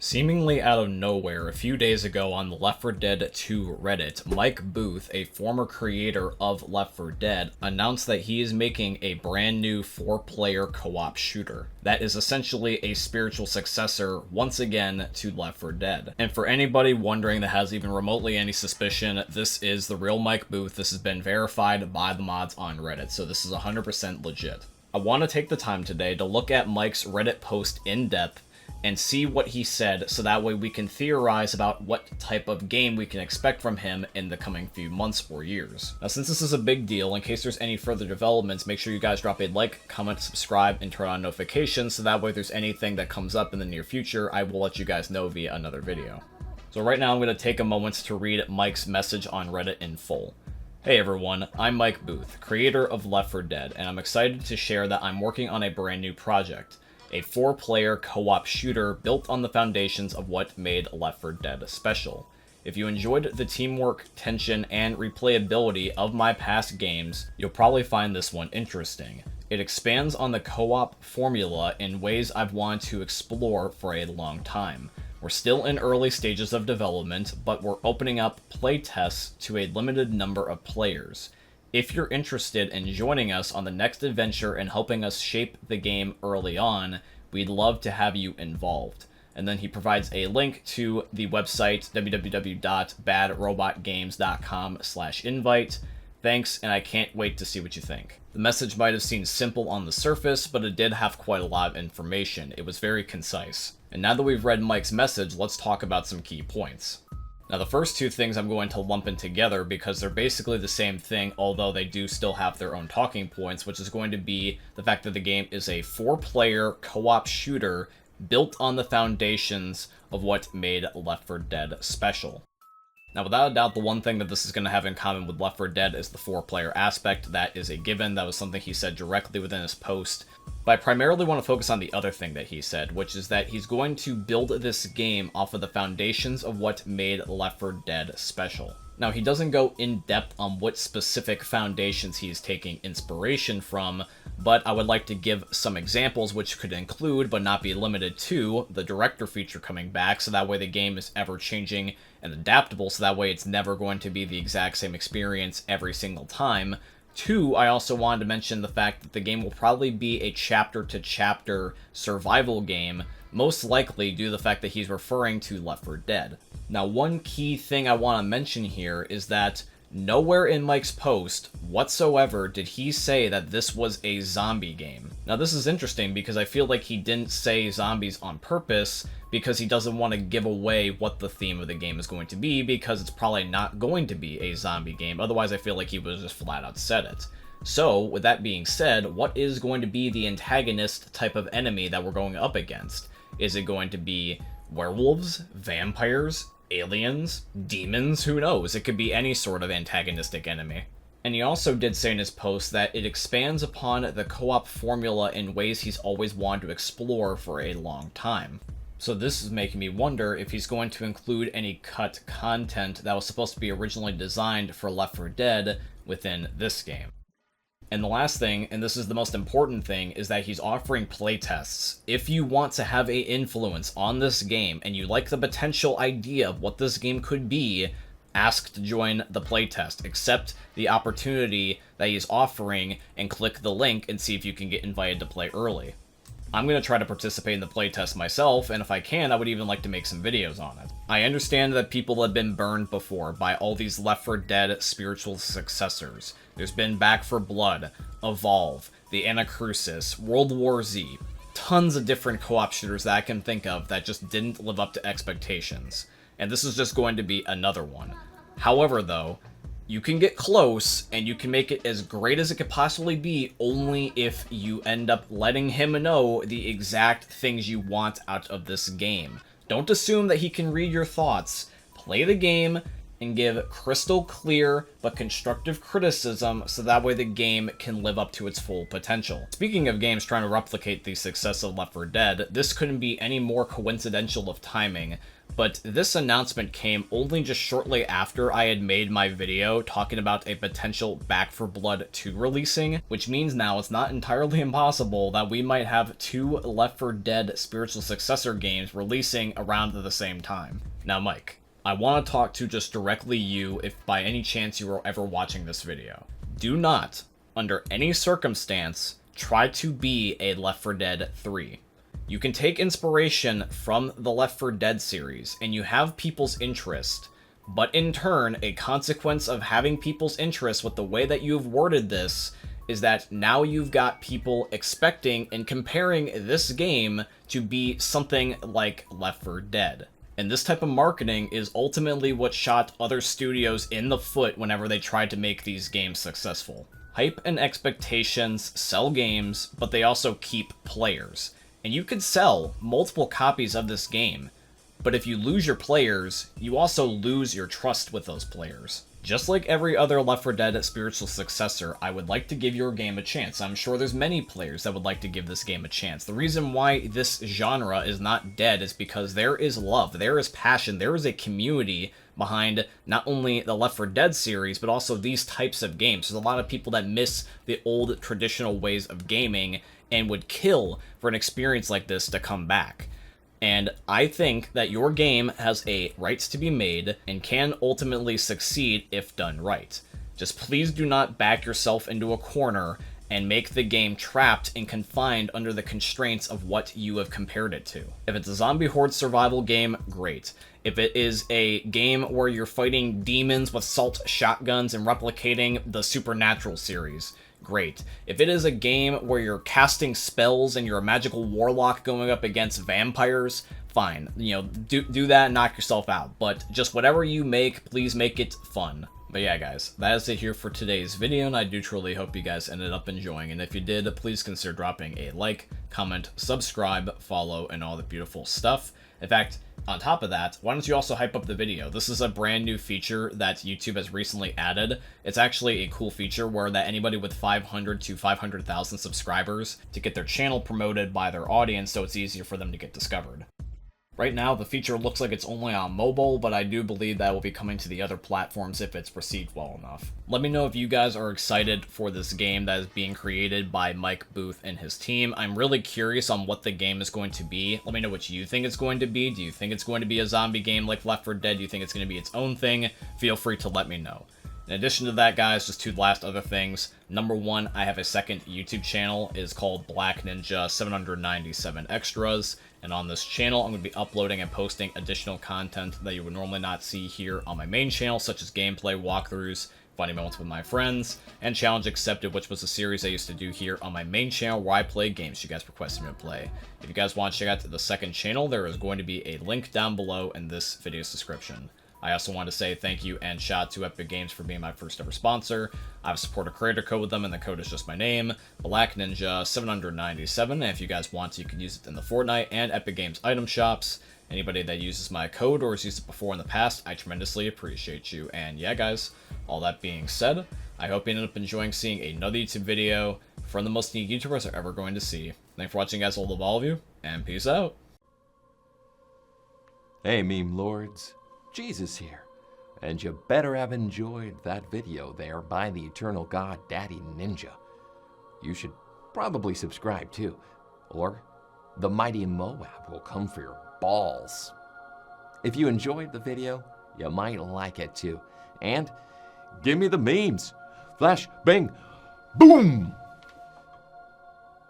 Seemingly out of nowhere, a few days ago on the L4D2 Reddit, Mike Booth, a former creator of Left 4 Dead, announced that he is making a brand new 4-player co-op shooter that is essentially a spiritual successor, once again, to Left 4 Dead. And for anybody wondering that has even remotely any suspicion, this is the real Mike Booth. This has been verified by the mods on Reddit, so this is 100% legit. I want to take the time today to look at Mike's Reddit post in depth and see what he said, so that way we can theorize about what type of game we can expect from him in the coming few months or years. Now, since this is a big deal, in case there's any further developments, make sure you guys drop a like, comment, subscribe, and turn on notifications, so that way if there's anything that comes up in the near future, I will let you guys know via another video. So right now I'm going to take a moment to read Mike's message on Reddit in full. Hey everyone, I'm Mike Booth, creator of Left 4 Dead, and I'm excited to share that I'm working on a brand new project. A 4-player co-op shooter built on the foundations of what made Left 4 Dead special. If you enjoyed the teamwork, tension, and replayability of my past games, you'll probably find this one interesting. It expands on the co-op formula in ways I've wanted to explore for a long time. We're still in early stages of development, but we're opening up playtests to a limited number of players. If you're interested in joining us on the next adventure and helping us shape the game early on, we'd love to have you involved. And then he provides a link to the website www.badrobotgames.com/invite. Thanks, and I can't wait to see what you think. The message might have seemed simple on the surface, but it did have quite a lot of information. It was very concise. And now that we've read Mike's message, let's talk about some key points. Now, the first two things I'm going to lump in together because they're basically the same thing, although they do still have their own talking points, which is going to be the fact that the game is a 4-player co-op shooter built on the foundations of what made Left 4 Dead special. Now, without a doubt, the one thing that this is going to have in common with Left 4 Dead is the 4-player aspect. That is a given. That was something he said directly within his post. But I primarily want to focus on the other thing that he said, which is that he's going to build this game off of the foundations of what made Left 4 Dead special. Now, he doesn't go in depth on what specific foundations he is taking inspiration from, but I would like to give some examples which could include, but not be limited to, the director feature coming back, so that way the game is ever changing and adaptable, so that way it's never going to be the exact same experience every single time. 2, I also wanted to mention the fact that the game will probably be a chapter-to-chapter survival game, most likely due to the fact that he's referring to Left 4 Dead. Now, one key thing I want to mention here is that nowhere in Mike's post whatsoever did he say that this was a zombie game. Now, this is interesting because I feel like he didn't say zombies on purpose because he doesn't want to give away what the theme of the game is going to be, because it's probably not going to be a zombie game. Otherwise, I feel like he would have just flat out said it. So, with that being said, what is going to be the antagonist type of enemy that we're going up against? Is it going to be werewolves, vampires, aliens, demons? Who knows? It could be any sort of antagonistic enemy. And he also did say in his post that it expands upon the co-op formula in ways he's always wanted to explore for a long time. So this is making me wonder if he's going to include any cut content that was supposed to be originally designed for Left 4 Dead within this game. And the last thing, and this is the most important thing, is that he's offering playtests. If you want to have an influence on this game, and you like the potential idea of what this game could be, ask to join the playtest. Accept the opportunity that he's offering, and click the link and see if you can get invited to play early. I'm going to try to participate in the playtest myself, and if I can, I would even like to make some videos on it. I understand that people have been burned before by all these Left 4 Dead spiritual successors. There's been Back 4 Blood, Evolve, the Anacrusis, World War Z, tons of different co-op shooters that I can think of that just didn't live up to expectations. And this is just going to be another one. However, though, you can get close, and you can make it as great as it could possibly be only if you end up letting him know the exact things you want out of this game. Don't assume that he can read your thoughts. Play the game and give crystal clear but constructive criticism so that way the game can live up to its full potential. Speaking of games trying to replicate the success of Left 4 Dead, this couldn't be any more coincidental of timing. But this announcement came only just shortly after I had made my video talking about a potential Back 4 Blood 2 releasing, which means now it's not entirely impossible that we might have 2 Left 4 Dead spiritual successor games releasing around the same time. Now, Mike, I want to talk to just directly you if by any chance you are ever watching this video. Do not, under any circumstance, try to be a Left 4 Dead 3. You can take inspiration from the Left 4 Dead series, and you have people's interest, but in turn, a consequence of having people's interest with the way that you've worded this is that now you've got people expecting and comparing this game to be something like Left 4 Dead. And this type of marketing is ultimately what shot other studios in the foot whenever they tried to make these games successful. Hype and expectations sell games, but they also keep players. And you could sell multiple copies of this game, but if you lose your players, you also lose your trust with those players. Just like every other Left 4 Dead spiritual successor, I would like to give your game a chance. I'm sure there's many players that would like to give this game a chance. The reason why this genre is not dead is because there is love, there is passion, there is a community behind not only the Left 4 Dead series, but also these types of games. There's a lot of people that miss the old traditional ways of gaming and would kill for an experience like this to come back. And I think that your game has a right to be made and can ultimately succeed if done right. Just please do not back yourself into a corner and make the game trapped and confined under the constraints of what you have compared it to. If it's a zombie horde survival game, great. If it is a game where you're fighting demons with assault shotguns and replicating the Supernatural series, great. If it is a game where you're casting spells and you're a magical warlock going up against vampires, fine. You know, do that and knock yourself out. But just whatever you make, please make it fun. But yeah, guys, that is it here for today's video, and I do truly hope you guys ended up enjoying. And if you did, please consider dropping a like, comment, subscribe, follow, and all the beautiful stuff. In fact, on top of that, why don't you also hype up the video? This is a brand new feature that YouTube has recently added. It's actually a cool feature where that anybody with 500 to 500,000 subscribers to get their channel promoted by their audience so it's easier for them to get discovered. Right now, the feature looks like it's only on mobile, but I do believe that will be coming to the other platforms if it's perceived well enough. Let me know if you guys are excited for this game that is being created by Mike Booth and his team. I'm really curious on what the game is going to be. Let me know what you think it's going to be. Do you think it's going to be a zombie game like Left 4 Dead? Do you think it's going to be its own thing? Feel free to let me know. In addition to that, guys, just 2 last other things. Number 1, I have a second YouTube channel. It is called Black Ninja 797 Extras. And on this channel, I'm going to be uploading and posting additional content that you would normally not see here on my main channel, such as gameplay, walkthroughs, funny moments with my friends, and Challenge Accepted, which was a series I used to do here on my main channel where I play games you guys requested me to play. If you guys want to check out the second channel, there is going to be a link down below in this video's description. I also want to say thank you and shout out to Epic Games for being my first ever sponsor. I have a supporter creator code with them, and the code is just my name, Black Ninja 797. And if you guys want to, you can use it in the Fortnite and Epic Games item shops. Anybody that uses my code or has used it before in the past, I tremendously appreciate you. And yeah, guys, all that being said, I hope you ended up enjoying seeing another YouTube video from the most unique YouTubers are ever going to see. Thanks for watching, guys. I love all of you, and peace out. Hey, meme lords. Jesus here, and you better have enjoyed that video there by the eternal god Daddy Ninja. You should probably subscribe too, or the mighty Moab will come for your balls. If you enjoyed the video, you might like it too, and give me the memes. Flash, bang, boom!